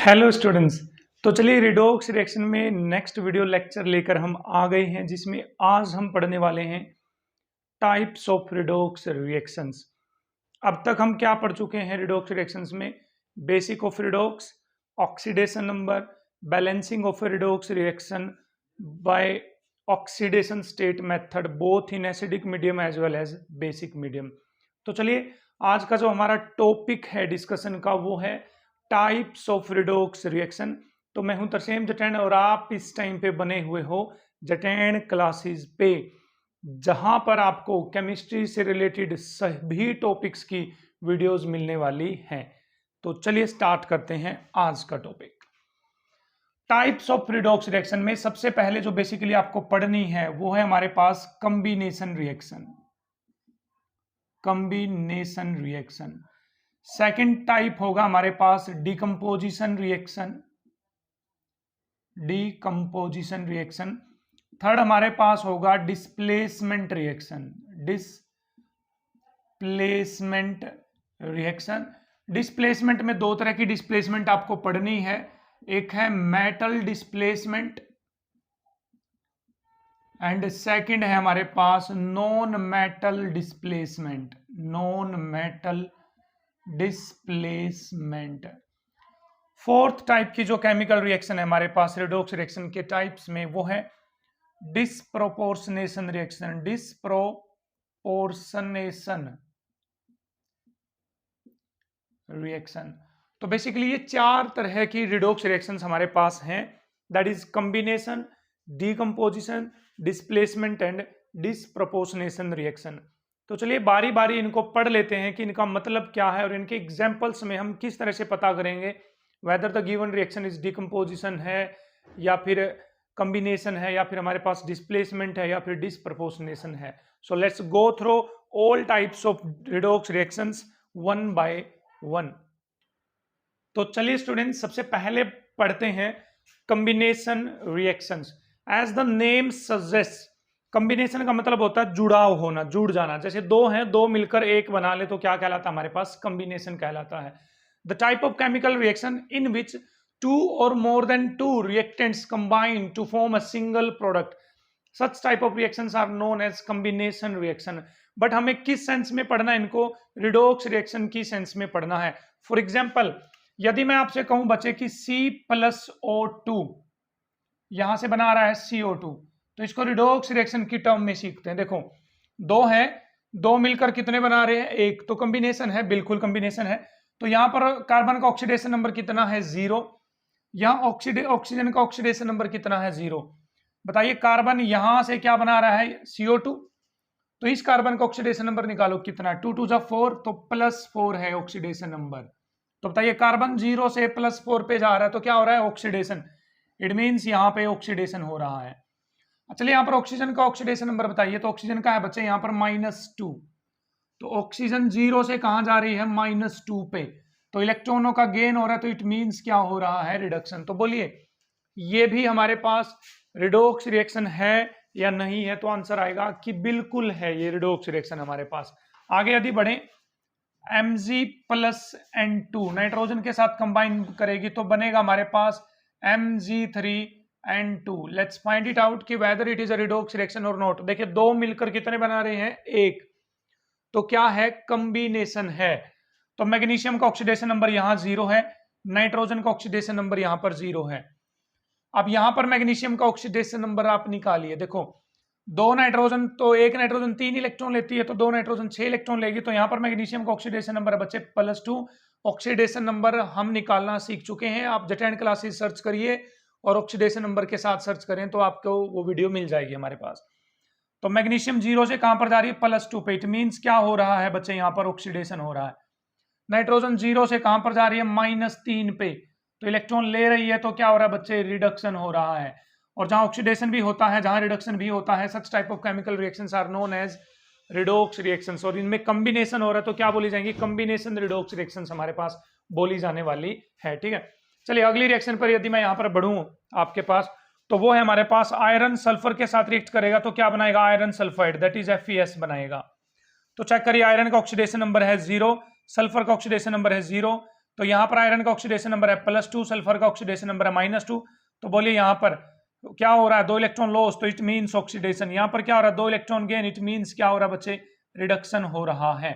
Hello students. तो चलिए redox reaction में नेक्स्ट वीडियो लेक्चर लेकर हम आ गए हैं, जिसमें आज हम पढ़ने वाले हैं टाइप्स ऑफ रिडोक्स रिएक्शंस। अब तक हम क्या पढ़ चुके हैं रिडोक्स रिएक्शंस में? Basic of redox, oxidation number, balancing of redox reaction by oxidation state method both in acidic medium as well as basic medium. तो चलिए आज का जो हमारा टॉपिक है डिस्कशन का वो है टाइप्स ऑफ रिडोक्स रिएक्शन। तो मैं हूं तरसेम जटैन और आप इस टाइम पे बने हुए हो जटैन क्लासेस पे, जहां पर आपको केमिस्ट्री से रिलेटेड सभी टॉपिक्स की वीडियोस मिलने वाली हैं। तो चलिए स्टार्ट करते हैं आज का topic. Types of redox reaction में सबसे पहले जो बेसिकली आपको पढ़नी है वो है हमारे पास combination reaction. Combination reaction. Second type होगा हमारे पास decomposition reaction. Decomposition reaction. Third हमारे पास होगा displacement reaction. Displacement reaction. Displacement में दो तरह की डिस्प्लेसमेंट आपको पढ़नी है, एक है मेटल डिस्प्लेसमेंट एंड सेकंड है हमारे पास non metal displacement. Non metal displacement. Fourth type की जो केमिकल रिएक्शन है हमारे पास रिडोक्स रिएक्शन के टाइप्स में वो है डिस्प्रोपोर्शनेशन रिएक्शन। Disproportionation reaction. तो बेसिकली ये चार तरह की रिडोक्स रिएक्शंस हमारे पास हैं, that is combination, decomposition, displacement and disproportionation reaction. तो चलिए बारी बारी इनको पढ़ लेते हैं कि इनका मतलब क्या है और इनके एग्जांपल्स में हम किस तरह से पता करेंगे whether the given reaction is decomposition है या फिर कॉम्बिनेशन है या फिर हमारे पास डिस्प्लेसमेंट है या फिर डिस्प्रोपोर्शनेशन है। So let's go through all types of redox reactions one by one. तो चलिए स्टूडेंट्स सबसे पहले पढ़ते हैं combination reactions. As the name suggest, combination का मतलब होता है जुड़ाव होना, जुड़ जाना। जैसे दो हैं, दो मिलकर एक बना ले तो क्या कहलाता है? हमारे पास कॉम्बिनेशन कहलाता है। The type of chemical reaction in which two or more than two reactants combine to form a single product, such type of reactions are known as combination reaction. But हमें किस सेंस में पढ़ना है इनको? Redox reaction की sense में पढ़ना है। फॉर एग्जाम्पल यदि मैं आपसे कहूं बच्चे कि C+O2 यहां से बना रहा है CO2, तो इसको रिडोक्स रिएक्शन की टर्म में सीखते हैं। देखो दो है, दो मिलकर कितने बना रहे हैं? एक। तो कॉम्बिनेशन है, बिल्कुल कॉम्बिनेशन है। तो यहां पर कार्बन का ऑक्सीडेशन नंबर कितना है? 0। यहां ऑक्सीजन का ऑक्सीडेशन नंबर कितना है? 0। बताइए कार्बन यहां से क्या बना रहा है? CO2। तो इस कार्बन का ऑक्सीडेशन नंबर निकालो कितना? 2 2 4, तो +4 है ऑक्सीडेशन नंबर। तो बताइए कार्बन 0 से +4 पे जा रहा है तो क्या हो रहा है? ऑक्सीडेशन। इट मीन्स यहाँ पे ऑक्सीडेशन हो रहा है। चलिए यहाँ पर ऑक्सीजन का ऑक्सीडेशन नंबर बताइए। तो ऑक्सीजन का है बच्चे यहाँ पर -2। तो ऑक्सीजन 0 से कहां जा रही है? -2 पे। तो इलेक्ट्रॉनों का गेन हो रहा है, तो इट मीन्स क्या हो रहा है? रिडक्शन। तो बोलिए ये भी हमारे पास रिडोक्स रिएक्शन है या नहीं है? तो आंसर आएगा कि बिल्कुल है, ये रिडोक्स रिएक्शन हमारे पास। आगे यदि बढ़े, Mg+N2 नाइट्रोजन के साथ कंबाइन करेगी तो बनेगा हमारे पास Mg3N2। Let's find it out कि whether it is a redox reaction or not. देखिए दो मिलकर कितने बना रहे हैं? एक। तो क्या है? कॉम्बिनेशन है। तो मैग्नीशियम का ऑक्सीडेशन नंबर यहां 0 है, नाइट्रोजन का ऑक्सीडेशन नंबर यहां पर 0 है। अब यहां पर मैग्नीशियम का ऑक्सीडेशन नंबर आप निकालिए। देखो दो नाइट्रोजन, तो एक नाइट्रोजन 3 इलेक्ट्रॉन लेती है, तो दो नाइट्रोजन 6 इलेक्ट्रॉन लेगी। तो यहां पर मैग्नीशियम का ऑक्सीडेशन नंबर है बच्चे +2। ऑक्सीडेशन नंबर हम निकालना सीख चुके हैं, आप जटैन क्लासेस सर्च करिए और ऑक्सीडेशन नंबर के साथ सर्च करें तो आपको वो वीडियो मिल जाएगी हमारे पास। तो मैग्नीशियम 0 से कहां पर जा रही है? +2 पे। इट मीन्स क्या हो रहा है बच्चे? यहां पर ऑक्सीडेशन हो रहा है। नाइट्रोजन 0 से कहां पर जा रही है? -3 पे। तो इलेक्ट्रॉन ले रही है, तो क्या हो रहा है बच्चे? रिडक्शन हो रहा है। और जहां ऑक्सीडेशन भी होता है, जहां रिडक्शन भी होता है, such type of chemical reactions are known as redox reactions. और इनमें कॉम्बिनेशन हो रहा है तो क्या बोली जाएंगी? कॉम्बिनेशन रिडोक्स रिएक्शंस हमारे पास बोली जाने वाली है। ठीक है, चलिए अगली रिएक्शन पर यदि मैं यहां पर बढ़ूं आपके पास, तो वो है हमारे पास आयरन सल्फर के साथ रिएक्ट करेगा तो क्या बनाएगा? Iron sulphide, that is FeS बनाएगा। तो चेक करिए, आयरन का ऑक्सीडेशन नंबर है 0, सल्फर का ऑक्सीडेशन नंबर है 0, तो यहाँ पर आयरन का ऑक्सीडेशन नंबर है +2, सल्फर का ऑक्सीडेशन नंबर है -2। तो बोलिए यहाँ पर क्या हो रहा है, 2 इलेक्ट्रॉन लॉस, तो इट मीन्स ऑक्सीडेशन। यहाँ पर क्या हो रहा है, 2 इलेक्ट्रॉन गेन, इट मीन्स क्या हो रहा है बच्चे, रिडक्शन हो रहा है।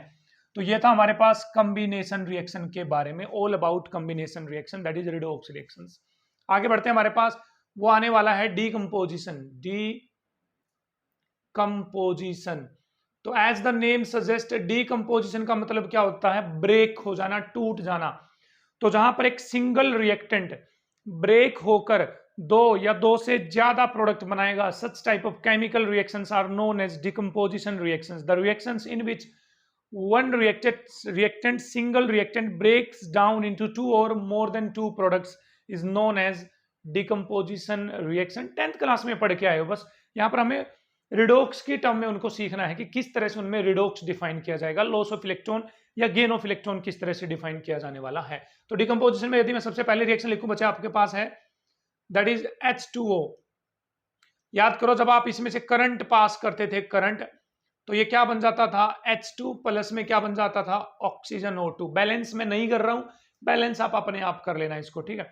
तो ये था हमारे पास कॉम्बिनेशन रिएक्शन के बारे में, all about combination reaction, that is redox reactions. आगे बढ़ते हैं, हमारे पास वो आने वाला है डीकंपोजिशन। डीकंपोजिशन, तो as the name suggest, decomposition का मतलब क्या होता है, ब्रेक हो जाना, टूट जाना। तो जहां पर एक सिंगल रिएक्टेंट ब्रेक होकर 2 या 2 से ज्यादा प्रोडक्ट बनाएगा, such type of chemical reactions are known as decomposition reactions. The reactions in which one single reactant breaks down into 2 or more than 2 products is known as decomposition reaction। 10th class में पढ़ के आए हो, बस यहाँ पर हमें redox की टर्म में उनको सीखना है कि किस तरह से उनमें रिडोक्स डिफाइन किया जाएगा, लॉस ऑफ इलेक्ट्रॉन या गेन ऑफ इलेक्ट्रॉन किस तरह से डिफाइन किया जाने वाला है। तो डिकम्पोजिशन में यदि मैं सबसे पहले रिएक्शन लिखूं बच्चे, आपके पास है दैट इज H2O। याद करो जब आप इसमें से करंट पास करते थे, करंट, तो ये क्या बन जाता था, H2 प्लस में क्या बन जाता था, ऑक्सीजन O2। बैलेंस में नहीं कर रहा हूं, बैलेंस आप अपने आप कर लेना इसको, ठीक है।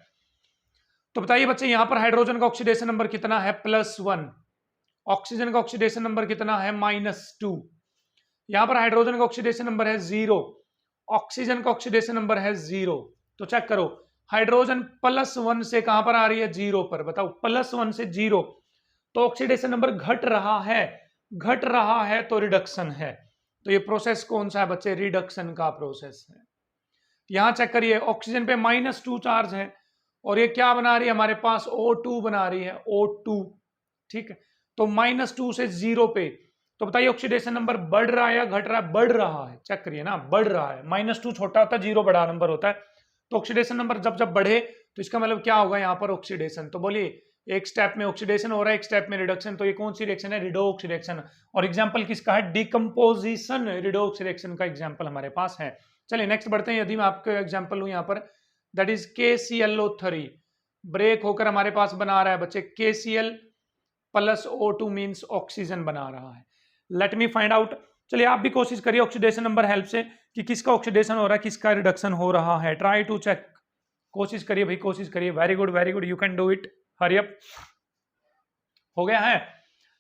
तो बताइए बच्चे, यहां पर हाइड्रोजन का ऑक्सीडेशन नंबर कितना है, +1। ऑक्सीजन का ऑक्सीडेशन नंबर कितना है, -2। यहां पर हाइड्रोजन का ऑक्सीडेशन नंबर है 0, ऑक्सीजन का ऑक्सीडेशन नंबर है 0। तो चेक करो, हाइड्रोजन +1 से कहां पर आ रही है, 0 पर। बताओ, +1 से 0, तो ऑक्सीडेशन नंबर घट रहा है, घट रहा है तो रिडक्शन है। तो ये प्रोसेस कौन सा है बच्चे, रिडक्शन का प्रोसेस है। यहां चेक करिए, ऑक्सीजन पे -2 चार्ज है और ये क्या बना रही है हमारे पास, O2 बना रही है, O2, ठीक है। तो -2 से 0 पे, तो बताइए ऑक्सीडेशन नंबर बढ़ रहा है या घट रहा है, बढ़ रहा है। चेक करिए ना, बढ़ रहा है। -2 छोटा होता है, 0 बड़ा नंबर होता है। तो ऑक्सीडेशन नंबर जब जब बढ़े तो इसका मतलब क्या होगा, यहाँ पर ऑक्सीडेशन। तो बोलिए, एक स्टेप में ऑक्सीडेशन हो रहा है, एक स्टेप में रिडक्शन। तो ये कौन सी रिएक्शन है, रिडोक्स रिएक्शन। और एग्जांपल किसका है, डिकम्पोजिशन रिडोक्स रिएक्शन का एग्जांपल हमारे पास है। चलिए नेक्स्ट बढ़ते हैं। यदि मैं आपको एग्जांपल लूं यहाँ पर, दैट इज KClO3 ब्रेक होकर हमारे पास बना रहा है बच्चे KCl + O2 मींस ऑक्सीजन बना रहा है। Let me find out. चलिए आप भी कोशिश करिए ऑक्सीडेशन नंबर हेल्प से कि किसका ऑक्सीडेशन हो रहा है, किसका रिडक्शन हो रहा है। ट्राई टू चेक, कोशिश करिए भाई, कोशिश करिए। Very good, very good, you can do it, hurry up. हो गया है।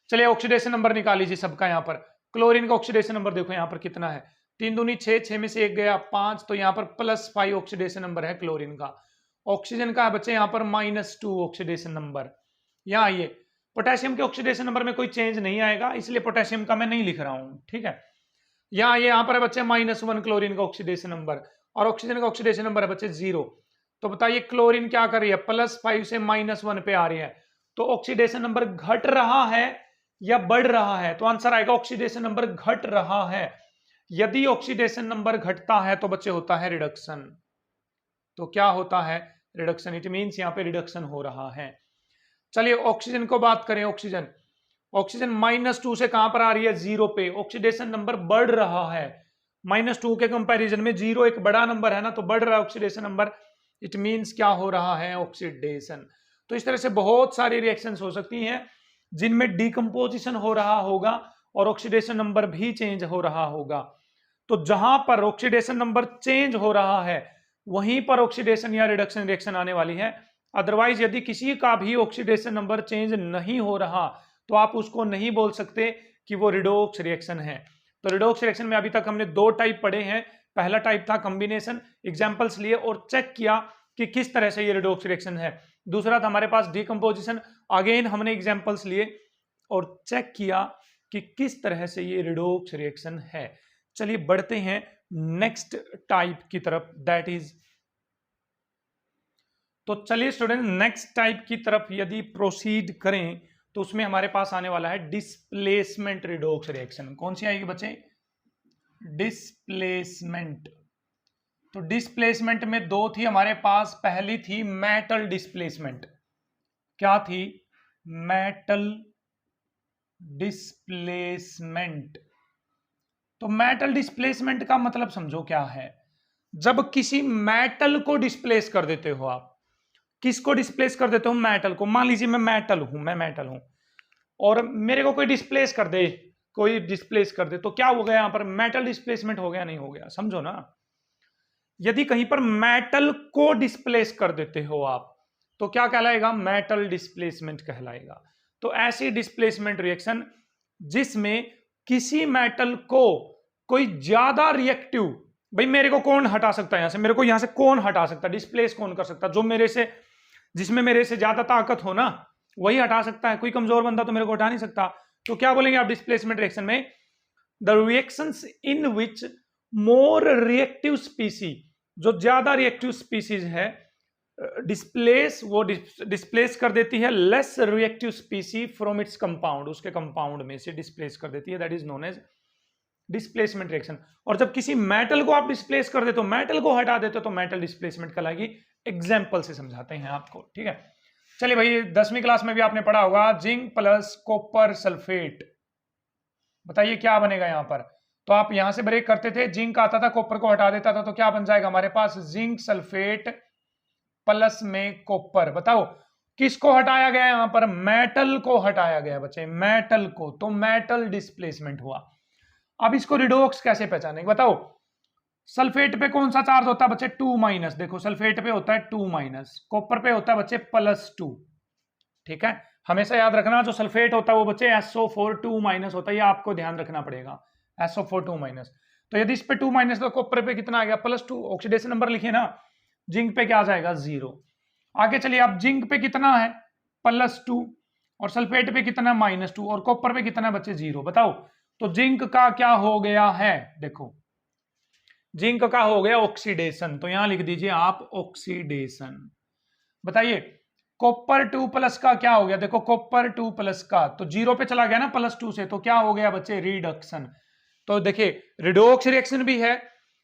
चलिए ऑक्सीडेशन नंबर निकाल लीजिए सबका। यहाँ पर क्लोरीन का ऑक्सीडेशन नंबर देखो यहाँ पर कितना है, 3 दूनी 6, 6 में से 1 गया 5, तो यहाँ पर +5 ऑक्सीडेशन नंबर है क्लोरीन का। ऑक्सीजन का है बच्चे यहाँ पर -2 ऑक्सीडेशन नंबर। यहाँ आइए, पोटेशियम के ऑक्सीडेशन नंबर में कोई चेंज नहीं आएगा, इसलिए पोटेशियम का मैं नहीं लिख रहा हूँ, ठीक है। यहाँ पर है बच्चे -1 क्लोरीन का ऑक्सीडेशन नंबर और ऑक्सीजन का ऑक्सीडेशन नंबर है बच्चे 0। तो बताइए क्लोरीन क्या कर रही है, +5 से -1 पे आ रही है, तो ऑक्सीडेशन नंबर घट रहा है या बढ़ रहा है। तो आंसर आएगा ऑक्सीडेशन नंबर घट रहा है। यदि ऑक्सीडेशन नंबर घटता है तो बच्चे होता है रिडक्शन। तो क्या होता है, रिडक्शन। इट मींस यहाँ पे रिडक्शन हो रहा है। चलिए ऑक्सीजन को बात करें। ऑक्सीजन -2 से कहां पर आ रही है, 0 पे। ऑक्सीडेशन नंबर बढ़ रहा है, -2 के कंपैरिजन में 0 एक बड़ा नंबर है ना, तो बढ़ रहा है ऑक्सीडेशन नंबर। इट मींस क्या हो रहा है, ऑक्सीडेशन। तो इस तरह से बहुत सारी रिएक्शंस हो सकती हैं जिनमें डिकम्पोजिशन हो रहा होगा और ऑक्सीडेशन नंबर भी चेंज हो रहा होगा। तो जहां पर ऑक्सीडेशन नंबर चेंज हो रहा है वहीं पर ऑक्सीडेशन या रिडक्शन रिएक्शन आने वाली है। अदरवाइज यदि किसी का भी ऑक्सीडेशन नंबर चेंज नहीं हो रहा तो आप उसको नहीं बोल सकते कि वो रिडोक्स रिएक्शन है। तो रिडोक्स रिएक्शन में अभी तक हमने 2 टाइप पढ़े हैं। पहला टाइप था कॉम्बिनेशन, एग्जांपल्स लिए और चेक किया कि किस तरह से ये रिडोक्स रिएक्शन है। दूसरा था हमारे पास डिकम्पोजिशन, अगेन हमने एग्जांपल्स लिए और चेक किया कि किस तरह से ये रिडोक्स रिएक्शन है। चलिए बढ़ते हैं नेक्स्ट टाइप की तरफ, दैट इज, तो चलिए स्टूडेंट नेक्स्ट टाइप की तरफ यदि प्रोसीड करें तो उसमें हमारे पास आने वाला है डिस्प्लेसमेंट रिडोक्स रिएक्शन। कौन सी आएगी बच्चे, डिस्प्लेसमेंट। तो डिस्प्लेसमेंट में 2 थी हमारे पास। पहली थी मेटल डिस्प्लेसमेंट। क्या थी, मेटल डिस्प्लेसमेंट। तो मेटल डिस्प्लेसमेंट का मतलब समझो क्या है। जब किसी मेटल को डिस्प्लेस कर देते हो आप, किसको डिस्प्लेस कर देते हो, मेटल को। मान लीजिए मैं मेटल हूं और मेरे को कोई डिस्प्लेस कर दे, तो क्या हो गया, यहां पर मेटल डिस्प्लेसमेंट हो गया, नहीं हो गया, समझो ना। यदि कहीं पर मेटल को डिस्प्लेस कर देते हो आप, तो क्या कहलाएगा? मेटल डिस्प्लेसमेंट कहलाएगा। तो ऐसी डिस्प्लेसमेंट रिएक्शन जिसमें किसी मेटल को कोई ज्यादा रिएक्टिव, भाई मेरे को कौन हटा सकता है यहां से, मेरे को यहां से कौन हटा सकता है, डिस्प्लेस कौन कर सकता है? जो मेरे से, जिसमें मेरे से ज्यादा ताकत हो ना, वही हटा सकता है। कोई कमजोर बंदा तो मेरे को हटा नहीं सकता। तो क्या बोलेंगे आप डिस्प्लेसमेंट रिएक्शन में? The reactions in which more reactive species, जो ज्यादा रिएक्टिव स्पीसीज है, डिस्प्लेस कर देती है less reactive species from its compound, उसके कंपाउंड में से डिस्प्लेस कर देती है, that is known as displacement reaction. और जब किसी मेटल को आप डिस्प्लेस कर देते हो, मेटल को हटा देते हो, तो मेटल डिस्प्लेसमेंट कहलाएगी। एग्जाम्पल से समझाते हैं आपको, ठीक है। चलिए भाई, 10वीं क्लास में भी आपने पढ़ा होगा जिंक प्लस कॉपर सल्फेट, बताइए क्या बनेगा यहां पर? तो आप यहां से ब्रेक करते थे, जिंक आता था, कॉपर को हटा देता था, तो क्या बन जाएगा हमारे पास? जिंक सल्फेट प्लस में कॉपर। बताओ किसको हटाया गया यहां पर? मेटल को हटाया गया बच्चे, मेटल को, तो मेटल डिस्प्लेसमेंट हुआ। अब इसको रिडोक्स कैसे पहचानेंगे बताओ? सल्फेट पे कौन सा चार्ज होता है बच्चे? 2-, देखो सल्फेट पे होता है 2-, कॉपर पे होता है बच्चे +2, ठीक है। हमेशा याद रखना, जो सल्फेट होता है वो बच्चे SO4 2- होता है, ये आपको ध्यान रखना पड़ेगा, SO4 2-। तो यदि इस पे 2- तो कॉपर पे कितना आ गया? +2, ऑक्सीडेशन नंबर लिखिए ना। जिंक पे क्या आ जाएगा? 0। आगे चलिए, आप जिंक पे कितना है? +2, और सल्फेट पे कितना? -2, और कॉपर पे कितना बच्चे? 0। बताओ तो जिंक का क्या हो गया है? देखो जिंक का हो गया ऑक्सीडेशन, तो यहां लिख दीजिए आप ऑक्सीडेशन। बताइए कॉपर 2+ का क्या हो गया? देखो कॉपर 2+ का तो 0 पे चला गया ना +2 से, तो क्या हो गया बच्चे? रिडक्शन। तो देखिए रिडोक्स रिएक्शन भी है,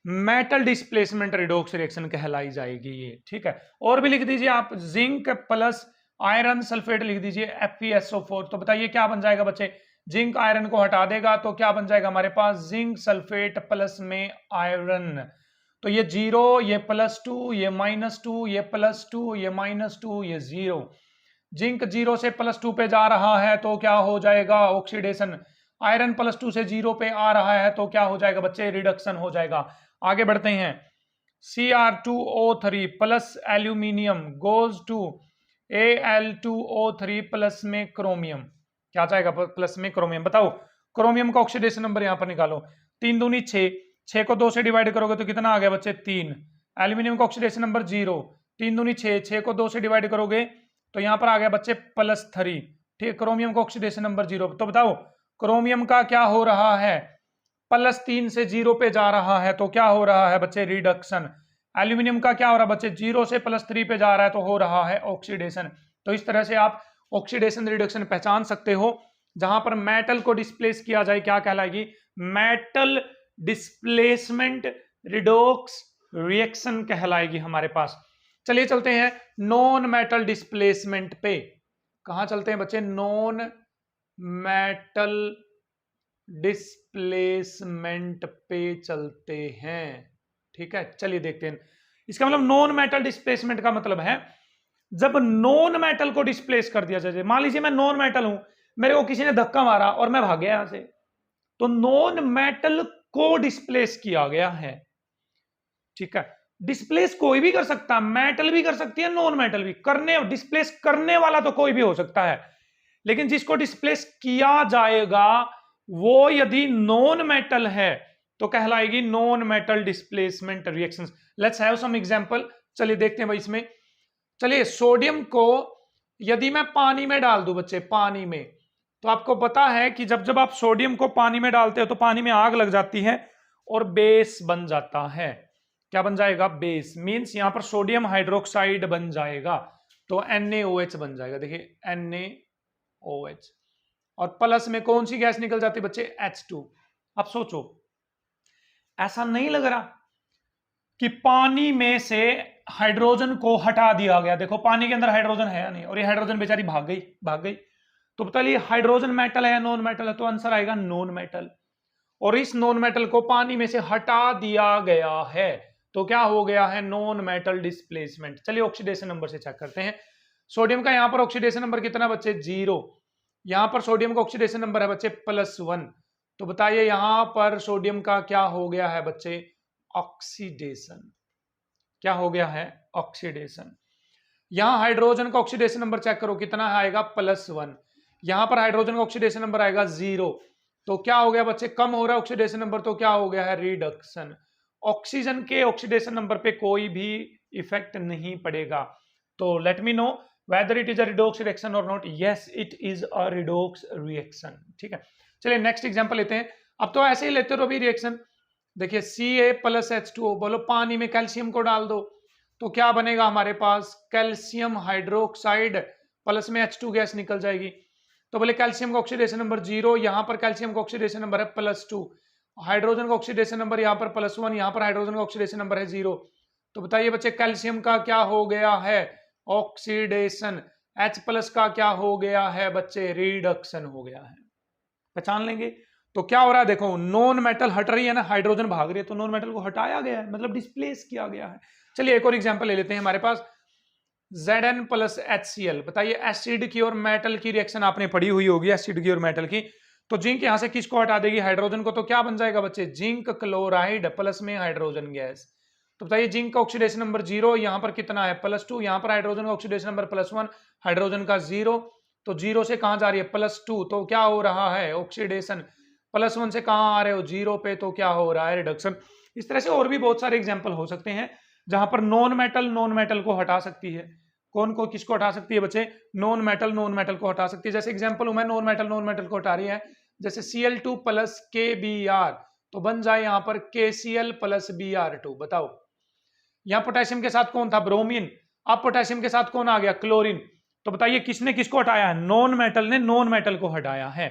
मेटल डिस्प्लेसमेंट रिडोक्स रिएक्शन कहलाई जाएगी ये, ठीक है। और भी लिख दीजिए आप, जिंक प्लस आयरन सल्फेट लिख दीजिए FeSO4। तो बताइए क्या बन जाएगा बच्चे? जिंक आयरन को हटा देगा तो क्या बन जाएगा हमारे पास? जिंक सल्फेट प्लस में आयरन। तो ये 0, ये +2, ये -2, ये +2, ये -2, ये 0। जिंक 0 से +2 पे जा रहा है तो क्या हो जाएगा? ऑक्सीडेशन। आयरन +2 से 0 पे आ रहा है तो क्या हो जाएगा बच्चे? रिडक्शन हो जाएगा। आगे बढ़ते हैं, Cr2O3 plus aluminium goes to Al2O3 plus में क्रोमियम, क्या जाएगा? प्लस में क्रोमियम। बताओ क्रोमियम का ऑक्सीडेशन नंबर यहां पर निकालो। 3 दूनी 6, 6 को 2 से डिवाइड करोगे तो कितना आ गया बच्चे? 3। एल्यूमिनियम का ऑक्सीडेशन नंबर 0, 3 दूनी 6, 6 को 2 से डिवाइड करोगे तो यहां पर आ गया बच्चे +3, ठीक। क्रोमियम का ऑक्सीडेशन नंबर 0। तो बताओ क्रोमियम का क्या हो रहा है? +3 से 0 पे जा रहा है तो क्या हो रहा है बच्चे? रिडक्शन। एल्यूमिनियम का क्या हो रहा है बच्चे? 0 से +3 पे जा रहा है तो हो रहा है ऑक्सीडेशन। तो इस तरह से आप ऑक्सीडेशन रिडक्शन पहचान सकते हो। जहां पर मेटल को डिस्प्लेस किया जाए क्या कहलाएगी? मेटल डिस्प्लेसमेंट रिडोक्स रिएक्शन कहलाएगी हमारे पास। चलिए चलते हैं नॉन मेटल डिस्प्लेसमेंट पे। कहां चलते हैं बच्चे? नॉन मेटल डिस्प्लेसमेंट पे चलते हैं, ठीक है। चलिए देखते हैं इसका मतलब। नॉन मेटल डिस्प्लेसमेंट का मतलब है जब नॉन मेटल को डिस्प्लेस कर दिया जाए। मान लीजिए मैं नॉन मेटल हूं, मेरे को किसी ने धक्का मारा और मैं भाग गया यहां से, तो नॉन मेटल को डिस्प्लेस किया गया है, ठीक है। डिस्प्लेस कोई भी कर सकता है, मेटल भी कर सकती है, नॉन मेटल भी। करने डिस्प्लेस करने वाला तो कोई भी हो सकता है, लेकिन जिसको डिस्प्लेस किया जाएगा वो यदि नॉन मेटल है तो कहलाएगी non metal displacement reactions. Let's have some example. चलिए देखते हैं भाई इसमें। चलिए सोडियम को यदि मैं पानी में डाल दूं बच्चे, पानी में, तो आपको पता है कि जब जब आप सोडियम को पानी में डालते हो तो पानी में आग लग जाती है और बेस बन जाता है। क्या बन जाएगा? बेस। मींस यहां पर सोडियम हाइड्रोक्साइड बन जाएगा, तो NaOH बन जाएगा। देखिए NaOH, और प्लस में कौन सी गैस निकल जाती है बच्चे? H2। अब सोचो, ऐसा नहीं लग रहा कि पानी में से हाइड्रोजन को हटा दिया गया? देखो पानी के अंदर हाइड्रोजन है या नहीं, और ये हाइड्रोजन बेचारी भाग गई, भाग गई। तो बताइए हाइड्रोजन मेटल है या नॉन मेटल है? तो आंसर आएगा नॉन मेटल। और इस नॉन मेटल को पानी में से हटा दिया गया है तो क्या हो गया है? Non metal displacement. चलिए ऑक्सीडेशन नंबर से चेक करते हैं। सोडियम का यहां पर ऑक्सीडेशन नंबर कितना बच्चे? 0। यहां पर सोडियम का ऑक्सीडेशन नंबर है बच्चे +1। तो बताइए यहां पर सोडियम का क्या हो गया है बच्चे? ऑक्सीडेशन। क्या हो गया है, ऑक्सीडेशन। यहां हाइड्रोजन का ऑक्सीडेशन नंबर चेक करो कितना आएगा, +1। यहां पर हाइड्रोजन का ऑक्सीडेशन नंबर आएगा 0। तो क्या हो गया बच्चे, कम हो रहा है ऑक्सीडेशन नंबर, तो क्या हो गया है, रिडक्शन। ऑक्सीजन के ऑक्सीडेशन नंबर पे कोई भी इफेक्ट नहीं पड़ेगा। तो let me know whether it is a redox reaction or not. Yes, it is a redox reaction. ठीक है, चलिए नेक्स्ट एग्जांपल लेते हैं। अब तो ऐसे ही लेते रहो भी रिएक्शन। देखिए Ca+H2O, बोलो पानी में कैल्शियम को डाल दो तो क्या बनेगा हमारे पास, कैल्शियम हाइड्रोक्साइड प्लस में H2 गैस निकल जाएगी। तो बोले कैल्शियम का ऑक्सीडेशन नंबर 0, यहां पर कैल्शियम का ऑक्सीडेशन नंबर है +2, हाइड्रोजन का ऑक्सीडेशन नंबर यहां पर +1, यहां पर हाइड्रोजन का ऑक्सीडेशन नंबर है 0। तो बताइए बच्चे कैल्शियम का क्या हो गया है, ऑक्सीडेशन। H+ का क्या हो गया है बच्चे, रिडक्शन हो गया है। पहचान लेंगे। तो क्या हो रहा है, देखो नॉन मेटल हट रही है ना, हाइड्रोजन भाग रही है, तो नॉन मेटल को हटाया गया है, मतलब डिस्प्लेस किया गया है। चलिए एक और एग्जांपल ले लेते हैं हमारे पास, Zn+HCl। बताइए एसिड की और मेटल की रिएक्शन आपने पढ़ी हुई होगी, एसिड की और मेटल की। तो जिंक यहां से किसको हटा देगी, हाइड्रोजन को, तो क्या बन जाएगा बच्चे, जिंक क्लोराइड प्लस में हाइड्रोजन गैस। तो बताइए जिंक का ऑक्सीडेशन नंबर 0, यहां पर कितना है +2, यहां पर हाइड्रोजन का ऑक्सीडेशन नंबर +1, हाइड्रोजन का 0। तो 0 से कहां जा रही है, +2, तो क्या हो रहा है, ऑक्सीडेशन। +1 से कहां आ रहे हो, 0 पे, तो क्या हो रहा है, रिडक्शन। इस तरह से और भी बहुत सारे एग्जाम्पल हो सकते हैं जहां पर नॉन मेटल को हटा सकती है। कौन को किसको हटा सकती है बच्चे, नॉन मेटल को हटा सकती है। जैसे एग्जांपल हूं मैं, नॉन मेटल को हटा रही है, जैसे Cl2 + KBr, तो बन जाए यहां पर KCl + Br2। बताओ यहां पोटेशियम के साथ कौन था, ब्रोमीन, अब पोटेशियम के साथ कौन आ गया, क्लोरीन। तो बताइए किसने किसको हटाया है, नॉन मेटल ने नॉन मेटल को हटाया है।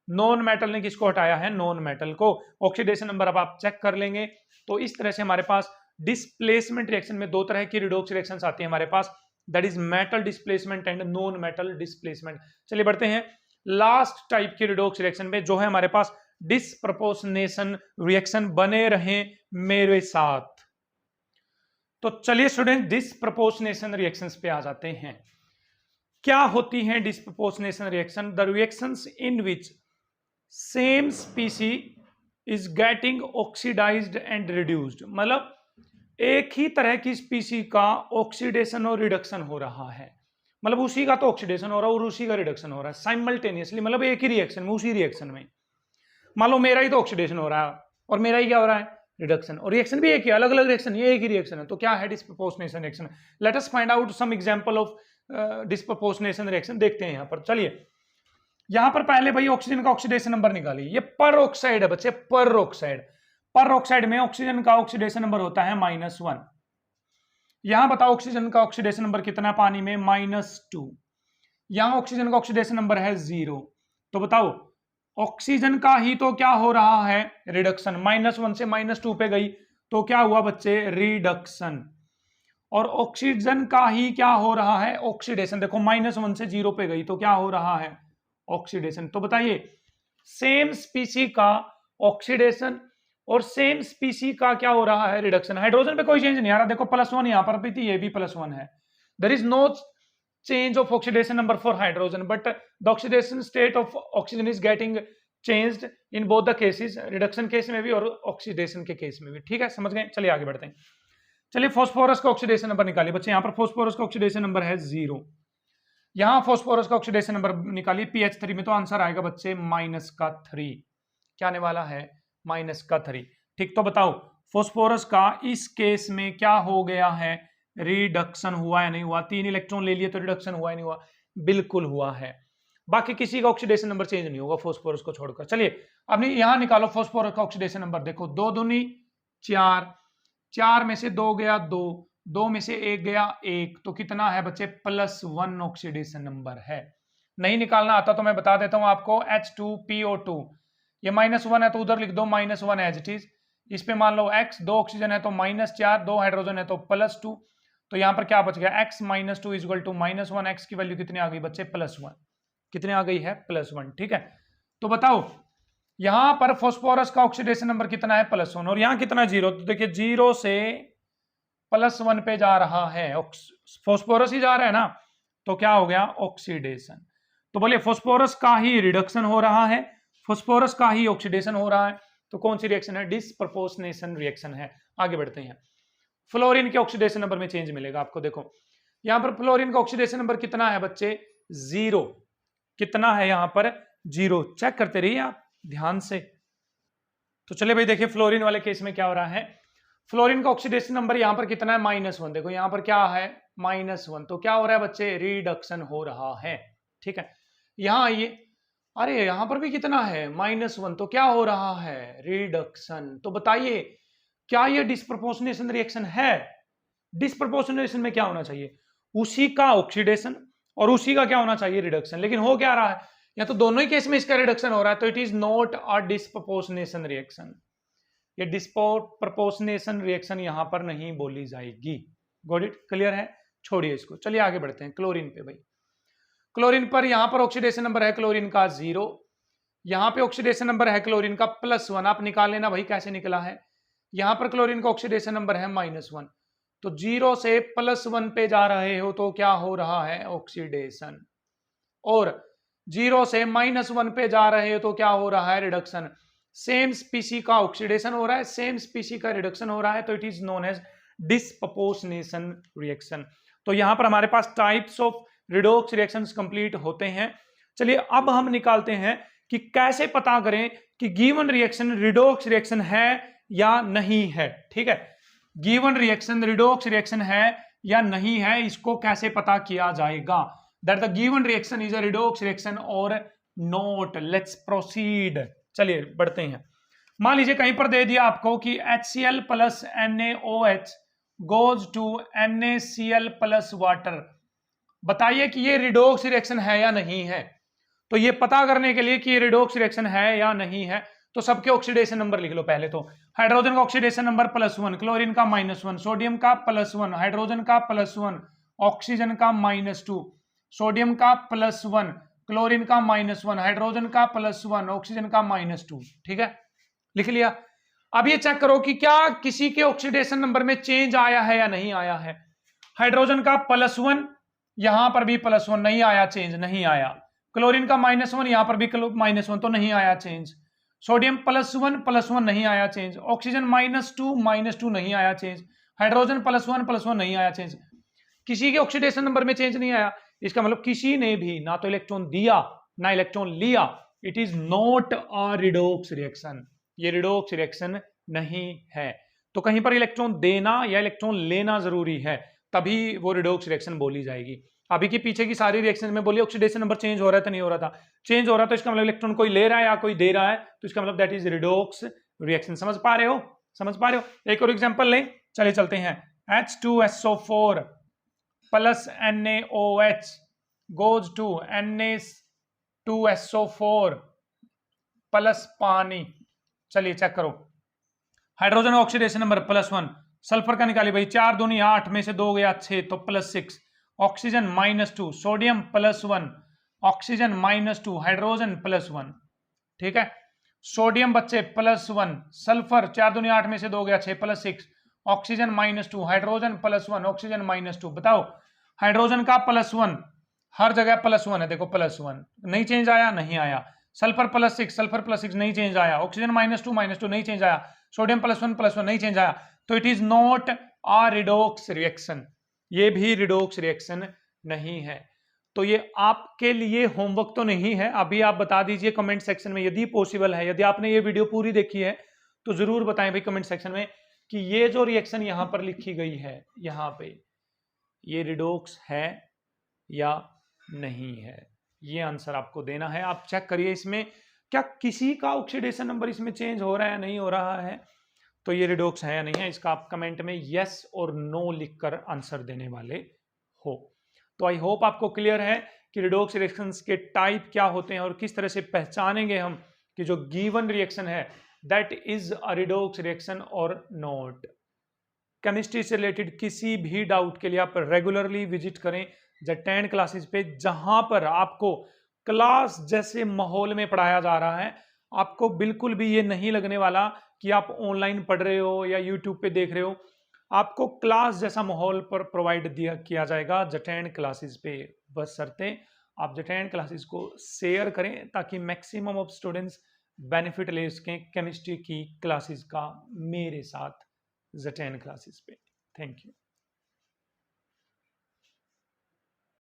नॉन मेटल ने किसको हटाया है, नॉन मेटल को। ऑक्सीडेशन नंबर अब आप चेक कर लेंगे। तो इस तरह से हमारे पास डिस्प्लेसमेंट रिएक्शन में दो तरह की रिडॉक्स रिएक्शंस आती है हमारे पास, that is metal displacement and non metal displacement. चलिए बढ़ते हैं लास्ट टाइप की रिडॉक्स रिएक्शन में, जो है हमारे पास डिस्प्रपोर्शनेशन रिएक्शन। बने रहें मेरे साथ। तो चलिए स्टूडेंट डिस्प्रपोर्शनेशन रिएक्शंस पे आ जाते हैं। क्या होती हैं disproportionation reaction, the reactions in which same species is getting oxidised and reduced. मतलब एक ही तरह की स्पीसी का ऑक्सीडेशन और रिडक्शन हो रहा है, मतलब उसी का तो ऑक्सीडेशन हो रहा है और उसी का रिडक्शन हो रहा है साइमल्टेनियसली, मतलब एक ही रिएक्शन में, उसी रिएक्शन में। मान लो मेरा ही तो ऑक्सीडेशन हो रहा है और मेरा ही क्या हो रहा है, रिडक्शन, और रिएक्शन भी एक ही, अलग अलग रिएक्शन, ये एक ही रिएक्शन है। तो क्या है disproportionation reaction. Let us find out some example of disproportionation reaction. देखते हैं यहां पर। चलिए यहां पर पहले भाई ऑक्सीजन का ऑक्सीडेशन नंबर निकालिए। ये पर ऑक्साइड है बच्चे, पर ऑक्साइड। पर ऑक्साइड में ऑक्सीजन का ऑक्सीडेशन नंबर होता है -1। यहां बताओ ऑक्सीजन का ऑक्सीडेशन नंबर कितना है पानी में, -2। यहां ऑक्सीजन का ऑक्सीडेशन नंबर है 0। तो बताओ ऑक्सीजन का ही तो क्या हो रहा है, रिडक्शन। -1 से -2 पे गई तो क्या हुआ बच्चे, रिडक्शन। और ऑक्सीजन का ही क्या हो रहा है, ऑक्सीडेशन। देखो -1 से 0 पे गई तो क्या हो रहा है, ऑक्सीडेशन। तो बताइए सेम स्पीसी का ऑक्सीडेशन और सेम स्पीसी का क्या हो रहा है, रिडक्शन। हाइड्रोजन पे कोई चेंज नहीं आ रहा, देखो +1 यहां पर भी थी, ये भी +1 है। There is no change of oxidation number for hydrogen, but the oxidation state of oxygen is getting changed in both the cases, reduction case में भी और ऑक्सीडेशन के केस में भी। ठीक है, समझ गए। चलिए आगे बढ़ते हैं। चलिए फास्फोरस का ऑक्सीडेशन नंबर निकालिए बच्चे। यहां पर फास्फोरस का ऑक्सीडेशन नंबर है 0। यहां फास्फोरस का ऑक्सीडेशन नंबर निकालिए pH3 में, तो आंसर आएगा बच्चे -3। क्या आने वाला है, -3। ठीक, तो बताओ फास्फोरस का इस केस में क्या हो गया है, रिडक्शन हुआ या नहीं हुआ। 3 इलेक्ट्रॉन ले लिए तो रिडक्शन हुआ या नहीं हुआ, बिल्कुल हुआ है। बाकी किसी का ऑक्सीडेशन नंबर चेंज नहीं होगा फास्फोरस को छोड़कर। चलिए अब यहां निकालो फास्फोरस का ऑक्सीडेशन नंबर। देखो 2 दूनी 4, 4 में से 2 गया 2, 2 में से 1 गया 1, तो कितना है बच्चे, +1 ऑक्सीडेशन नंबर है। नहीं निकालना आता तो मैं बता देता हूं आपको, H2PO2, ये -1 है तो उधर लिख दो -1 एज इट इज। इस पे मान लो x, 2 ऑक्सीजन है तो -4, 2 हाइड्रोजन है तो +2। तो यहां पर क्या बच गया, x - 2 = -1, x की वैल्यू कितनी आ गई बच्चे, +1। कितने आ गई है, +1। ठीक है, तो बताओ यहां पर फास्फोरस का ऑक्सीडेशन नंबर कितना है, +1, और यहां कितना 0। तो देखिए 0 से +1 पे जा रहा है, फास्फोरस ही जा रहा है ना, तो क्या हो गया, ऑक्सीडेशन। तो बोलिए फास्फोरस का ही रिडक्शन हो रहा है, फास्फोरस का ही ऑक्सीडेशन हो रहा है, तो कौन सी रिएक्शन है, डिस्प्रपोर्शनेशन रिएक्शन है। आगे बढ़ते हैं। फ्लोरीन के ऑक्सीडेशन नंबर में चेंज मिलेगा आपको। देखो यहां पर फ्लोरीन का ऑक्सीडेशन नंबर कितना है बच्चे, 0। कितना है यहां पर, 0। चेक करते रहिए आप ध्यान से। तो चलिए भाई देखिए फ्लोरीन वाले केस में क्या हो रहा है। फ्लोरीन का ऑक्सीडेशन नंबर यहां पर कितना है, -1। देखो यहां पर क्या है, -1। तो क्या हो रहा है बच्चे, रिडक्शन हो रहा है। ठीक है, यहां आइए, अरे यहां पर भी कितना है, -1। तो क्या हो रहा है, रिडक्शन। तो बताइए क्या ये डिस्प्रपोर्शनेशन रिएक्शन है। डिस्प्रपोर्शनेशन में क्या होना चाहिए, उसी का ऑक्सीडेशन और उसी का क्या होना चाहिए, रिडक्शन। लेकिन हो क्या रहा है, या तो दोनों ही केस में इसका रिडक्शन हो रहा है, तो it is not a disproportionation reaction. ये डिस्प्रपोर्शनेशन रिएक्शन यहां पर नहीं बोली जाएगी। गॉट इट, क्लियर है। छोड़िए इसको, चलिए आगे बढ़ते हैं क्लोरीन पे। भाई क्लोरीन पर यहां पर ऑक्सीडेशन नंबर है क्लोरीन का 0, यहां पे ऑक्सीडेशन नंबर है क्लोरीन का +1। आप निकाल लेना भाई कैसे निकला है। यहां पर क्लोरीन का ऑक्सीडेशन नंबर है -1, तो 0 से +1 पे जा रहे हो तो क्या हो रहा है, ऑक्सीडेशन। और 0 से -1 पे जा रहे हो तो क्या हो रहा है, रिडक्शन। सेम स्पीसी का ऑक्सीडेशन हो रहा है, सेम स्पीसी का रिडक्शन हो रहा है, तो it is known as disproportionation reaction. तो यहां पर हमारे पास types of redox reactions complete होते हैं। चलिए अब हम निकालते हैं कि कैसे पता करें कि गिवन रिएक्शन रिडोक्स रिएक्शन है या नहीं है। ठीक है, गिवन रिएक्शन रिडोक्स रिएक्शन है या नहीं है, इसको कैसे पता किया जाएगा, that the given reaction is a redox reaction or not. Let's proceed, चलिए बढ़ते हैं। मान लीजिए कहीं पर दे दिया आपको कि HCl + NaOH goes to NaCl + water. बताइए कि ये रिडोक्स रिएक्शन है या नहीं है। तो ये पता करने के लिए कि ये रिडोक्स रिएक्शन है या नहीं है, तो सबके ऑक्सीडेशन नंबर लिख लो पहले। तो हाइड्रोजन का ऑक्सीडेशन नंबर +1, क्लोरीन का -1, सोडियम का +1, हाइड्रोजन का +1, ऑक्सीजन का -2, सोडियम का +1, क्लोरीन का -1, हाइड्रोजन का +1, ऑक्सीजन का -2। ठीक है, लिख लिया। अब ये चेक करो कि क्या किसी के ऑक्सीडेशन नंबर में चेंज आया है या नहीं आया है। हाइड्रोजन का +1, यहां पर भी +1, नहीं आया चेंज, नहीं आया। क्लोरीन का -1, यहां पर भी -1, तो नहीं आया चेंज। सोडियम +1 नहीं आया चेंज। ऑक्सीजन -2 नहीं आया चेंज। हाइड्रोजन +1 नहीं आया चेंज। किसी के ऑक्सीडेशन नंबर में चेंज नहीं आया, इसका मतलब किसी ने भी ना तो इलेक्ट्रॉन दिया ना इलेक्ट्रॉन लिया। It is not a redox reaction, ये रिडोक्स रिएक्शन नहीं है। तो कहीं पर इलेक्ट्रॉन देना या इलेक्ट्रॉन लेना जरूरी है, तभी वो रिडोक्स रिएक्शन बोली जाएगी। अभी की पीछे की सारी रिएक्शन में बोली ऑक्सीडेशन नंबर चेंज हो रहा था, नहीं हो रहा था, चेंज हो रहा, तो इसका मतलब इलेक्ट्रॉन कोई ले रहा है या कोई दे रहा है, तो इसका मतलब दैट इज रिडोक्स रिएक्शन। समझ पा रहे हो, समझ पा रहे हो। एक और एग्जांपल लें, चलिए चलते हैं। H2SO4 + NaOH goes to Na2SO4 + पानी। चलिए चेक करो, हाइड्रोजन ऑक्सीडेशन नंबर +1, सल्फर का निकालिए भाई, 4 दूनी 8 में से 2 गया 6, तो +6, ऑक्सीजन -2, सोडियम +1, ऑक्सीजन -2, हाइड्रोजन +1। ठीक है, सोडियम बच्चे +1, सल्फर 4 दूनी 8 में से 2 गया 6, +6, ऑक्सीजन -2, हाइड्रोजन +1, ऑक्सीजन -2। बताओ हाइड्रोजन का +1 हर जगह +1 है, देखो +1 नहीं चेंज आया, नहीं आया। सल्फर +6, सल्फर +6 नहीं चेंज आया। ऑक्सीजन -2 नहीं चेंज आया। सोडियम +1 नहीं चेंज आया। तो it is not a redox reaction, ये भी रिडोक्स रिएक्शन नहीं है। तो ये आपके लिए होमवर्क तो नहीं है, अभी आप बता दीजिए कमेंट सेक्शन में, यदि पॉसिबल है, यदि आपने ये वीडियो पूरी देखी है तो जरूर बताएं भाई कमेंट सेक्शन में कि ये जो रिएक्शन यहां पर लिखी गई है, यहां पे ये रिडोक्स है या नहीं है। ये आंसर आपको देना है। आप चेक करिए इसमें क्या किसी का ऑक्सीडेशन नंबर इसमें चेंज हो रहा है, नहीं हो रहा है, तो ये रिडोक्स है या नहीं है, इसका आप कमेंट में यस और नो लिखकर आंसर देने वाले हो। तो आई होप आपको क्लियर है कि रिडोक्स रिएक्शंस के टाइप क्या होते हैं और किस तरह से पहचानेंगे हम कि जो गिवन रिएक्शन है that is a redox reaction or not. Chemistry से रिलेटेड किसी भी डाउट के लिए आप रेगुलरली विजिट करें J10 क्लासेस पे, जहां पर आपको क्लास जैसे माहौल में पढ़ाया जा रहा है। आपको बिल्कुल भी ये नहीं लगने वाला कि आप ऑनलाइन पढ़ रहे हो या यूट्यूब पे देख रहे हो, आपको क्लास जैसा माहौल पर प्रोवाइड किया जाएगा J10 क्लासेस पे। बस शर्तें आप J10 क्लासेस को शेयर करें ताकि मैक्सिमम ऑफ स्टूडेंट्स बेनिफिट ले सकें केमिस्ट्री की क्लासेस का मेरे साथ J10 क्लासेस पे। Thank you.